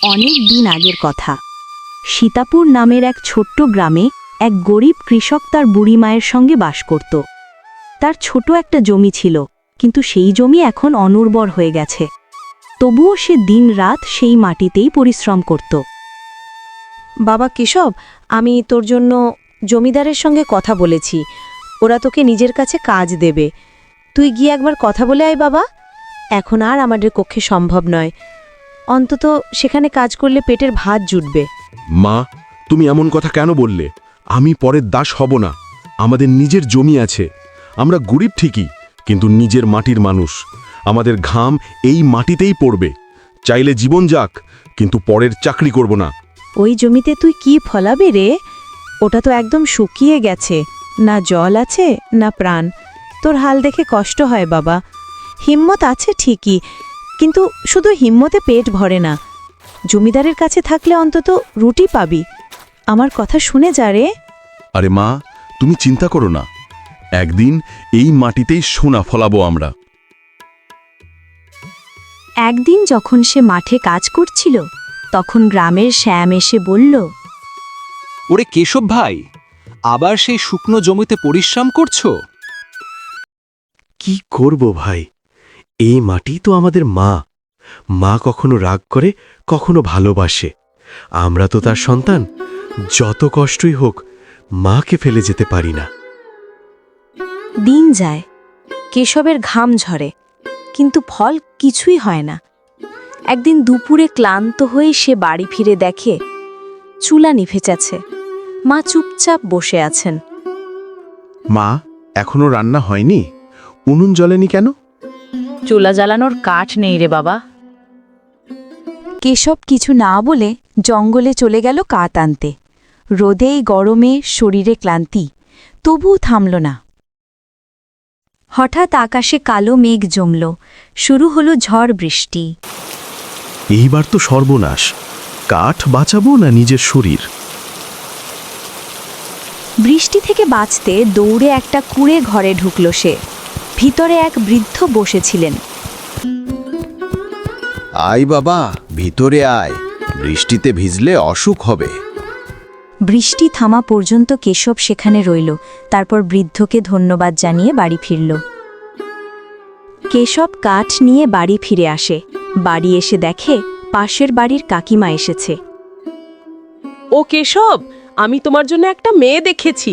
অনেক দিন আগের কথা। সীতাপুর নামের এক ছোট্ট গ্রামে এক গরিব কৃষক তার বুড়ি মায়ের সঙ্গে বাস করত। তার ছোট একটা জমি ছিল, কিন্তু সেই জমি এখন অনুর্বর হয়ে গেছে। তবুও সে দিনরাত সেই মাটিতেই পরিশ্রম করত। বাবা কেশব, আমি তোর জন্য জমিদারের সঙ্গে কথা বলেছি। ওরা তোকে নিজের কাছে কাজ দেবে। তুই গিয়ে একবার কথা বলে আয় বাবা। এখন আর আমাদের পক্ষে সম্ভব নয়। অন্তত সেখানে কাজ করলে পেটের ভাত জুটবে। মা, তুমি এমন কথা কেন বললে? আমি পরের দাস হব না। আমাদের নিজের জমি আছে। আমরা গরিব ঠিকই, কিন্তু নিজের মাটির মানুষ। আমাদের ঘাম এই মাটিতেই পড়বে। চাইলে জীবন যাক, কিন্তু পরের চাকরি করব না। ওই জমিতে তুই কি ফলাবে রে? ওটা তো একদম শুকিয়ে গেছে, না জল আছে না প্রাণ। তোর হাল দেখে কষ্ট হয় বাবা। হিম্মত আছে ঠিকই, কিন্তু শুধু হিম্মতে পেট ভরে না। জমিদারের কাছে থাকলে অন্তত রুটি পাবি। আমার কথা শুনে যা রে। আরে মা, তুমি চিন্তা করো না। একদিন এই মাটিতেই সোনা ফলাবো আমরা। একদিন যখন সে মাঠে কাজ করছিল, তখন গ্রামের শ্যাম এসে বলল, ওরে কেশব ভাই, আবার সেই শুকনো জমিতে পরিশ্রম করছো? কি করব ভাই, এই মাটি তো আমাদের মা। মা কখনো রাগ করে, কখনো ভালোবাসে। আমরা তো তার সন্তান। যত কষ্টই হোক, মাকে ফেলে যেতে পারি না। দিন যায়, কেশবের ঘাম ঝরে, কিন্তু ফল কিছুই হয় না। একদিন দুপুরে ক্লান্ত হয়ে সে বাড়ি ফিরে দেখে চুলা নিভে গেছে। মা চুপচাপ বসে আছেন। মা, এখনো রান্না হয়নি? উনুন জ্বলেনি কেন? চুলা জ্বালানোর কাঠ নেই রে বাবা। কেশব কিছু না বলে জঙ্গলে চলে গেল কাঠ আনতে। রোদেই গরমে শরীরে ক্লান্তি, তবুও থামল না। হঠাৎ আকাশে কালো মেঘ জমল, শুরু হলো ঝড় বৃষ্টি। এইবার তো সর্বনাশ। কাঠ বাঁচাবো না নিজের শরীর? বৃষ্টি থেকে বাঁচতে দৌড়ে একটা কুঁড়ে ঘরে ঢুকল সে। ভিতরে এক বৃদ্ধ বসেছিলেন। আয় বাবা, ভিতরে আয়। বৃষ্টিতে ভিজলে অসুখ হবে। বৃষ্টি থামা পর্যন্ত কেশব সেখানে রইল, তারপর বৃদ্ধকে ধন্যবাদ জানিয়ে বাড়ি ফিরল। কেশব কাঠ নিয়ে বাড়ি ফিরে আসে। বাড়ি এসে দেখে পাশের বাড়ির কাকিমা এসেছে। ও কেশব, আমি তোমার জন্য একটা মেয়ে দেখেছি।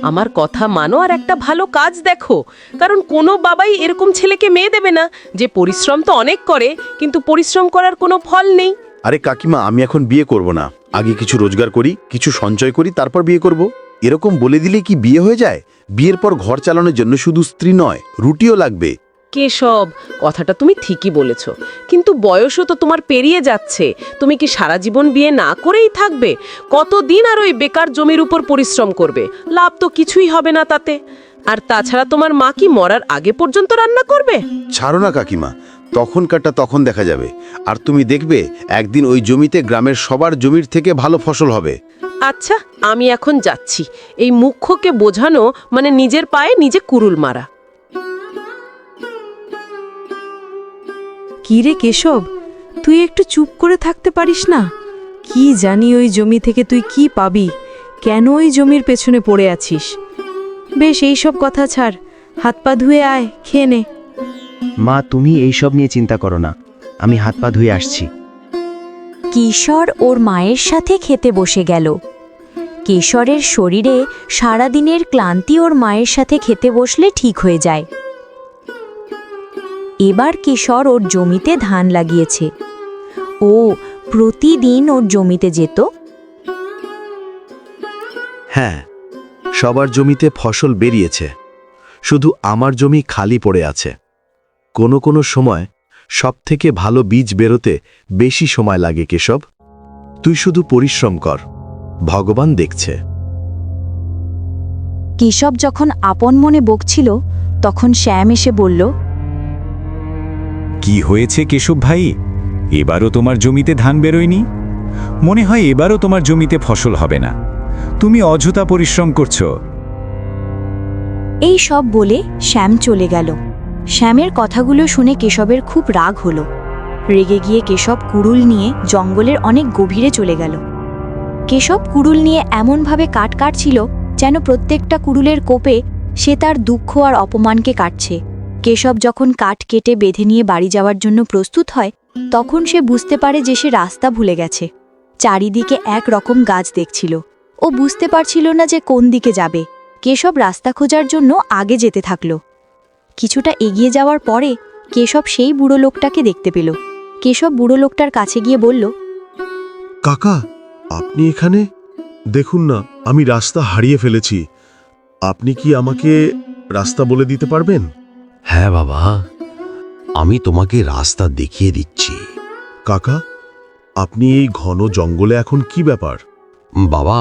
আমার কথা মানো আর একটা ভালো কাজ দেখো, কারণ কোনো বাবাই এরকম ছেলেকে মেয়ে দেবে না যে পরিশ্রম তো অনেক করে, কিন্তু পরিশ্রম করার কোনো ফল নেই। আরে কাকিমা, আমি এখন বিয়ে করব না। আগে কিছু রোজগার করি, কিছু সঞ্চয় করি, তারপর বিয়ে করব। এরকম বলে দিলে কি বিয়ে হয়ে যায়? বিয়ের পর ঘর চালানোর জন্য শুধু স্ত্রী নয়, রুটিও লাগবে। কেশব, কথাটা তুমি ঠিকই বলেছ, কিন্তু বয়সও তো তোমার পেরিয়ে যাচ্ছে। তুমি কি সারা জীবন বিয়ে না করেই থাকবে? কতদিন আর ওই বেকার জমির উপর পরিশ্রম করবে? লাভ তো কিছুই হবে না তাতে। আর তাছাড়া তোমার মা কি মরার আগে পর্যন্ত রান্না করবে? ছাড়ো না কাকিমা, তখনকারটা তখন দেখা যাবে। আর তুমি দেখবে একদিন ওই জমিতে গ্রামের সবার জমির থেকে ভালো ফসল হবে। আচ্ছা, আমি এখন যাচ্ছি। এই মুখ্যকে বোঝানো মানে নিজের পায়ে নিজে কুড়ুল মারা। কি রে কেশব, তুই একটু চুপ করে থাকতে পারিস না? কি জানি ওই জমি থেকে তুই কি পাবি? কেন ওই জমির পেছনে পড়ে আছিস? বেশ, এইসব কথা ছাড়, হাত পা ধুয়ে আয়, খেয়ে নে। মা, তুমি এইসব নিয়ে চিন্তা করো না, আমি হাত পা ধুয়ে আসছি। কিশোর ওর মায়ের সাথে খেতে বসে গেল। কিশোরের শরীরে সারাদিনের ক্লান্তি ওর মায়ের সাথে খেতে বসলে ঠিক হয়ে যায়। এবার কিশোর ওর জমিতে ধান লাগিয়েছে। ও প্রতিদিন ওর জমিতে যেত। হ্যাঁ, সবার জমিতে ফসল বেরিয়েছে, শুধু আমার জমি খালি পড়ে আছে। কোনো কোনো সময় সবথেকে ভালো বীজ বেরোতে বেশি সময় লাগে। কেশব, তুই শুধু পরিশ্রম কর, ভগবান দেখছে। কেশব যখন আপন মনে বকছিল, তখন শ্যাম এসে বলল, কি হয়েছে কেশব ভাই? এবারও তোমার জমিতে ধান বেরোয়নি? মনে হয় এবারও তোমার জমিতে ফসল হবে না। তুমি অযথা পরিশ্রম করছো। এই সব বলে শ্যাম চলে গেল। শ্যামের কথাগুলো শুনে কেশবের খুব রাগ হলো। রেগে গিয়ে কেশব কুড়ুল নিয়ে জঙ্গলের অনেক গভীরে চলে গেল। কেশব কুড়ুল নিয়ে এমনভাবে কাঠ কাটছিল যেন প্রত্যেকটা কুড়ুলের কোপে সে তার দুঃখ আর অপমানকে কাটছে। কেশব যখন কাঠ কেটে বেঁধে নিয়ে বাড়ি যাওয়ার জন্য প্রস্তুত হয়, তখন সে বুঝতে পারে যে সে রাস্তা ভুলে গেছে। চারিদিকে এক রকম গাছ দেখছিল। ও বুঝতে পারছিল না যে কোন দিকে যাবে। কেশব রাস্তা খোঁজার জন্য আগে যেতে থাকল। কিছুটা এগিয়ে যাওয়ার পরে কেশব সেই বুড়ো লোকটাকে দেখতে পেল। কেশব বুড়ো লোকটার কাছে গিয়ে বলল, কাকা, আপনি এখানে? দেখুন না, আমি রাস্তা হারিয়ে ফেলেছি। আপনি কি আমাকে রাস্তা বলে দিতে পারবেন? হ্যাঁ বাবা, আমি তোমাকে রাস্তা দেখিয়ে দিচ্ছি। কাকা, আপনি এই ঘন জঙ্গলে এখন কি ব্যাপার? বাবা,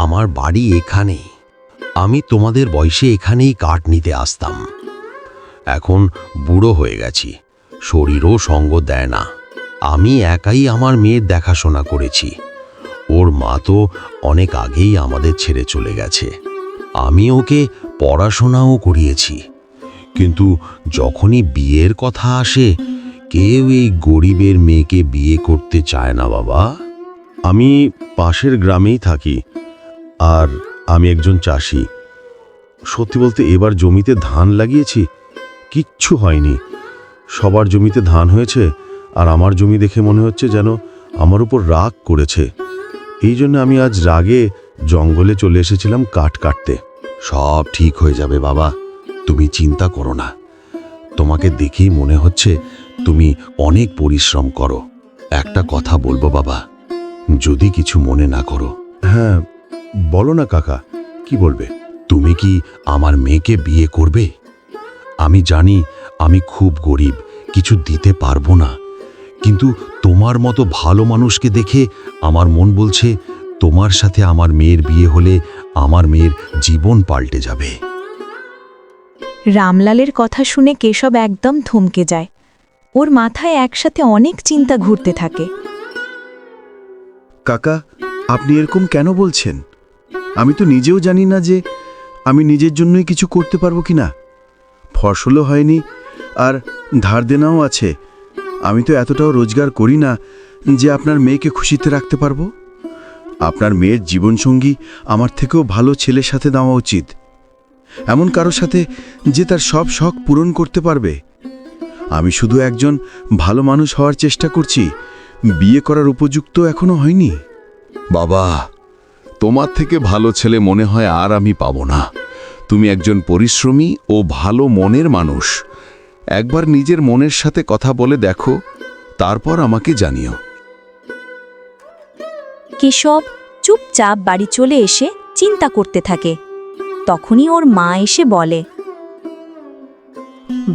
আমার বাড়ি এখানে। আমি তোমাদের বয়সে এখানেই কাঠ নিতে আসতাম। এখন বুড়ো হয়ে গেছি, শরীরও সঙ্গ দেয় না। আমি একাই আমার মেয়ের দেখাশোনা করেছি। ওর মা তো অনেক আগেই আমাদের ছেড়ে চলে গেছে। আমি ওকে পড়াশোনাও করিয়েছি, কিন্তু যখনই বিয়ের কথা আসে, কেউ এই গরিবের মেয়েকে বিয়ে করতে চায় না বাবা। আমি পাশের গ্রামেই থাকি, আর আমি একজন চাষি। সত্যি বলতে এবার জমিতে ধান লাগিয়েছি, কিচ্ছু হয়নি। সবার জমিতে ধান হয়েছে, আর আমার জমি দেখে মনে হচ্ছে যেন আমার উপর রাগ করেছে। এই জন্য আমি আজ রাগে জঙ্গলে চলে এসেছিলাম কাঠ কাটতে। সব ঠিক হয়ে যাবে বাবা, তুমি চিন্তা করো না। তোমাকে দেখেই মনে হচ্ছে তুমি অনেক পরিশ্রম করো। একটা কথা বলবো বাবা, যদি কিছু মনে না করো। হ্যাঁ, বলো না কাকা, কি বলবে? তুমি কি আমার মেয়েকে বিয়ে করবে? আমি জানি আমি খুব গরিব, কিছু দিতে পারবো না, কিন্তু তোমার মতো ভালো মানুষকে দেখে আমার মন বলছে তোমার সাথে আমার মেয়ের বিয়ে হলে আমার মেয়ের জীবন পাল্টে যাবে। রামলালের কথা শুনে কেশব একদম থমকে যায়। ওর মাথায় একসাথে অনেক চিন্তা ঘুরতে থাকে। কাকা, আপনি এরকম কেন বলছেন? আমি তো নিজেও জানি না যে আমি নিজের জন্যই কিছু করতে পারবো কিনা। ফসলও হয়নি, আর ধার দেনাও আছে। আমি তো এতটাও রোজগার করি না যে আপনার মেয়েকে খুশিতে রাখতে পারবো। আপনার মেয়ের জীবনসঙ্গী আমার থেকেও ভালো ছেলের সাথে দেওয়া উচিত, এমন কারোর সাথে যে তার সব শখ পূরণ করতে পারবে। আমি শুধু একজন ভালো মানুষ হওয়ার চেষ্টা করছি, বিয়ে করার উপযুক্ত এখনো হয়নি। বাবা, তোমার থেকে ভালো ছেলে মনে হয় আর আমি পাবো না। তুমি একজন পরিশ্রমী ও ভালো মনের মানুষ। একবার নিজের মনের সাথে কথা বলে দেখো, তারপর আমাকে জানিও। কেশব চুপচাপ বাড়ি চলে এসে চিন্তা করতে থাকে। তখনই ওর মা এসে বলে,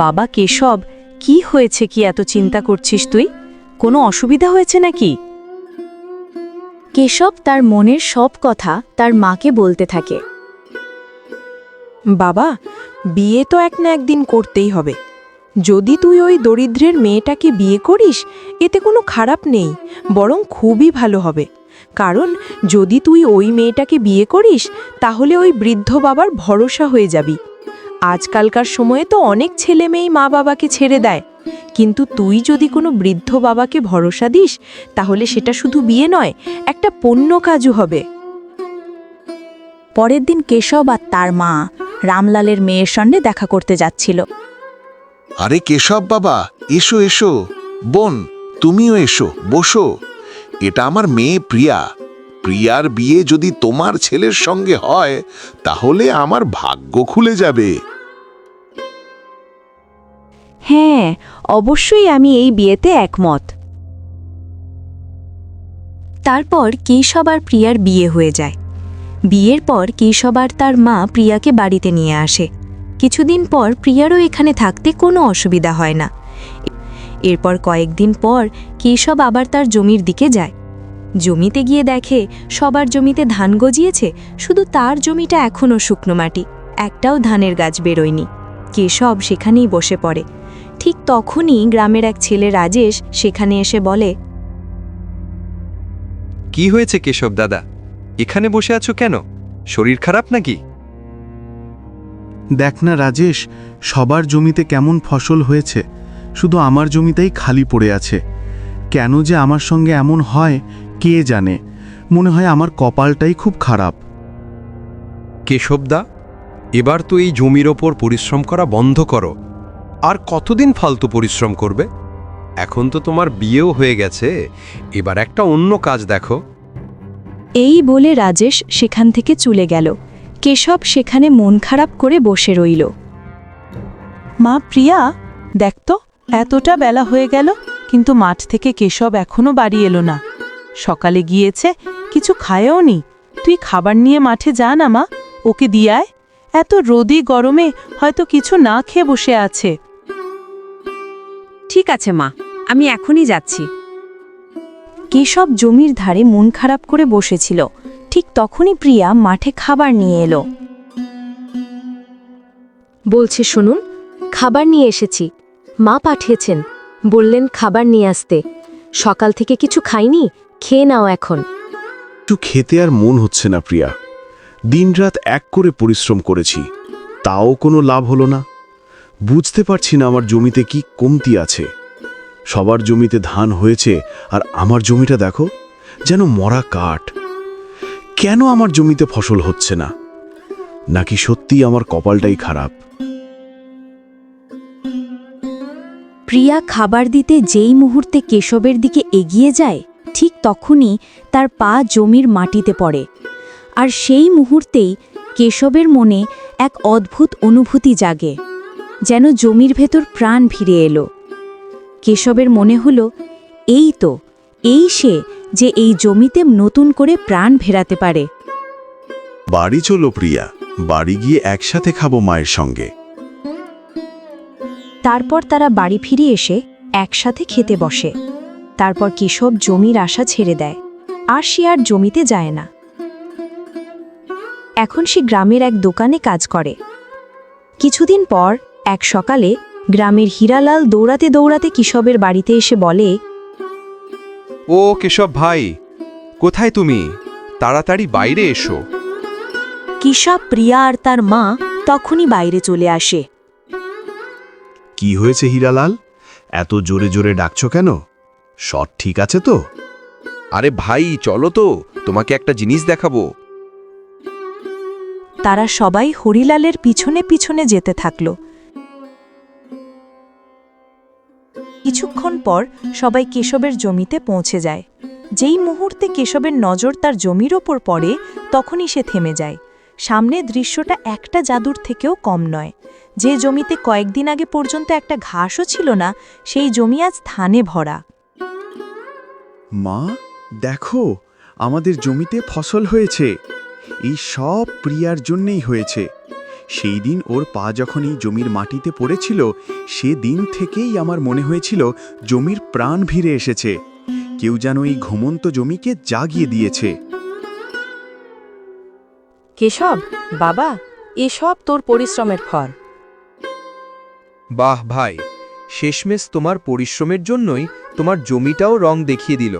বাবা কেশব, কি হয়েছে? কি এত চিন্তা করছিস তুই? কোনো অসুবিধা হয়েছে নাকি? কেশব তার মনের সব কথা তার মাকে বলতে থাকে। বাবা, বিয়ে তো এক না একদিন করতেই হবে। যদি তুই ওই দরিদ্রের মেয়েটাকে বিয়ে করিস, এতে কোনো খারাপ নেই, বরং খুবই ভালো হবে। কারণ যদি তুই ওই মেয়েটাকে বিয়ে করিস, তাহলে ওই বৃদ্ধ বাবার ভরসা হয়ে যাবি। আজকালকার সময়ে তো অনেক ছেলে মেয়েই মা বাবাকে ছেড়ে দেয়, কিন্তু তুই যদি কোনো বৃদ্ধ বাবাকে ভরসা দিস, তাহলে সেটা শুধু বিয়ে নয়, একটা পুণ্য কাজও হবে। পরের দিন কেশব আর তার মা রামলালের মেয়ের সঙ্গে দেখা করতে যাচ্ছিল। আরে কেশব বাবা, এসো এসো। বোন, তুমিও এসো, বসো। এটা আমার মেয়ে প্রিয়া। প্রিয়ার বিয়ে যদি তোমার ছেলের সঙ্গে হয়, তাহলে আমার ভাগ্য খুলে যাবে। হ্যাঁ, অবশ্যই আমি এই বিয়েতে একমত। তারপর কেশব আর প্রিয়ার বিয়ে হয়ে যায়। বিয়ের পর কেশব আর তার মা প্রিয়াকে বাড়িতে নিয়ে আসে। কিছুদিন পর প্রিয়ারও এখানে থাকতে কোনো অসুবিধা হয় না। এরপর কয়েকদিন পর কেশব আবার তার জমির দিকে যায়। জমিতে গিয়ে দেখে সবার জমিতে ধান গজিয়েছে, শুধু তার জমিটা এখনও শুকনো মাটি, একটাও ধানের গাছ বেরোয়নি। কেশব সেখানেই বসে পড়ে। ঠিক তখনই গ্রামের এক ছেলে রাজেশ সেখানে এসে বলে, কি হয়েছে কেশব দাদা, এখানে বসে আছো কেন? শরীর খারাপ নাকি? দেখ না রাজেশ, সবার জমিতে কেমন ফসল হয়েছে, শুধু আমার জমিটাই খালি পড়ে আছে। কেন যে আমার সঙ্গে এমন হয় কে জানে। মনে হয় আমার কপালটাই খুব খারাপ। কেশবদা, এবার তো এই জমির ওপর পরিশ্রম করা বন্ধ করো। আর কতদিন ফালতু পরিশ্রম করবে? এখন তো তোমার বিয়েও হয়ে গেছে, এবার একটা অন্য কাজ দেখো। এই বলে রাজেশ সেখান থেকে চলে গেল। কেশব সেখানে মন খারাপ করে বসে রইল। মা প্রিয়া, দেখ তো, এতটা বেলা হয়ে গেল কিন্তু মাঠ থেকে কেশব এখনো বাড়ি এলো না। সকালে গিয়েছে, কিছু খায়ও নি। তুই খাবার নিয়ে মাঠে যা না মা, ওকে দিয়ায়। এত রোদি গরমে হয়তো কিছু না খেয়ে বসে আছে। ঠিক আছে মা, আমি এখনই যাচ্ছি। কেশব জমির ধারে মন খারাপ করে বসেছিল। ঠিক তখনই প্রিয়া মাঠে খাবার নিয়ে এলো। বলছি শুনুন, খাবার নিয়ে এসেছি। মা পাঠিয়েছেন, বললেন খাবার নিয়ে আসতে। সকাল থেকে কিছু খাইনি, খেয়ে নাও এখন। একটু খেতে আর মন হচ্ছে না প্রিয়া। দিনরাত এক করে পরিশ্রম করেছি, তাও কোনো লাভ হলো না। বুঝতে পারছি না আমার জমিতে কি কমতি আছে। সবার জমিতে ধান হয়েছে আর আমার জমিটা দেখো, যেন মরা কাঠ। কেন আমার জমিতে ফসল হচ্ছে না? নাকি সত্যি আমার কপালটাই খারাপ? প্রিয়া খাবার দিতে যেই মুহূর্তে কেশবের দিকে এগিয়ে যায়, ঠিক তখনই তার পা জমির মাটিতে পড়ে। আর সেই মুহূর্তেই কেশবের মনে এক অদ্ভুত অনুভূতি জাগে, যেন জমির ভেতর প্রাণ ফিরে এলো। কেশবের মনে হলো, এই সে যে এই জমিতে নতুন করে প্রাণ ফেরাতে পারে। বাড়ি চলো প্রিয়া, বাড়ি গিয়ে একসাথে খাবো মায়ের সঙ্গে। তারপর তারা বাড়ি ফিরে এসে একসাথে খেতে বসে। তারপর কেশব জমির আশা ছেড়ে দেয়, আর সে আর জমিতে যায় না। এখন সে গ্রামের এক দোকানে কাজ করে। কিছুদিন পর এক সকালে গ্রামের হীরালাল দৌড়াতে দৌড়াতে কেশবের বাড়িতে এসে বলে, ও কেশব ভাই, কোথায় তুমি? তাড়াতাড়ি বাইরে এসো। কেশব, প্রিয়া আর তার মা তখনই বাইরে চলে আসে। কি হয়েছে হীরালাল? এত জোরে জোরে ডাকছো কেন? সব ঠিক আছে তো? আরে ভাই, চলো তো, তোমাকে একটা জিনিস দেখাবো। তারা সবাই হরিলালের পিছনে পিছনে যেতে থাকল। কিছুক্ষণ পর সবাই কেশবের জমিতে পৌঁছে যায়। যেই মুহূর্তে কেশবের নজর তার জমির ওপর পড়ে, তখনই সে থেমে যায়। সামনে দৃশ্যটা একটা জাদুর থেকেও কম নয়। যে জমিতে কয়েকদিন আগে পর্যন্ত একটা ঘাসও ছিল না, সেই জমি আজ ধানে ভরা। মা, দেখো, আমাদের জমিতে ফসল হয়েছে। এই সব প্রিয়ার জন্যেই হয়েছে। সেই দিন ওর পা যখন এই জমির মাটিতে পড়েছিল, সেদিন থেকেই আমার মনে হয়েছিল জমির প্রাণ ফিরে এসেছে। কেউ যেন এই ঘুমন্ত জমিকে জাগিয়ে দিয়েছে। কেশব, বাবা, এসব তোর পরিশ্রমের ফল। বাহ ভাই, শেষমেশ তোমার পরিশ্রমের জন্যই তোমার জমিটাও রং দেখিয়ে দিল।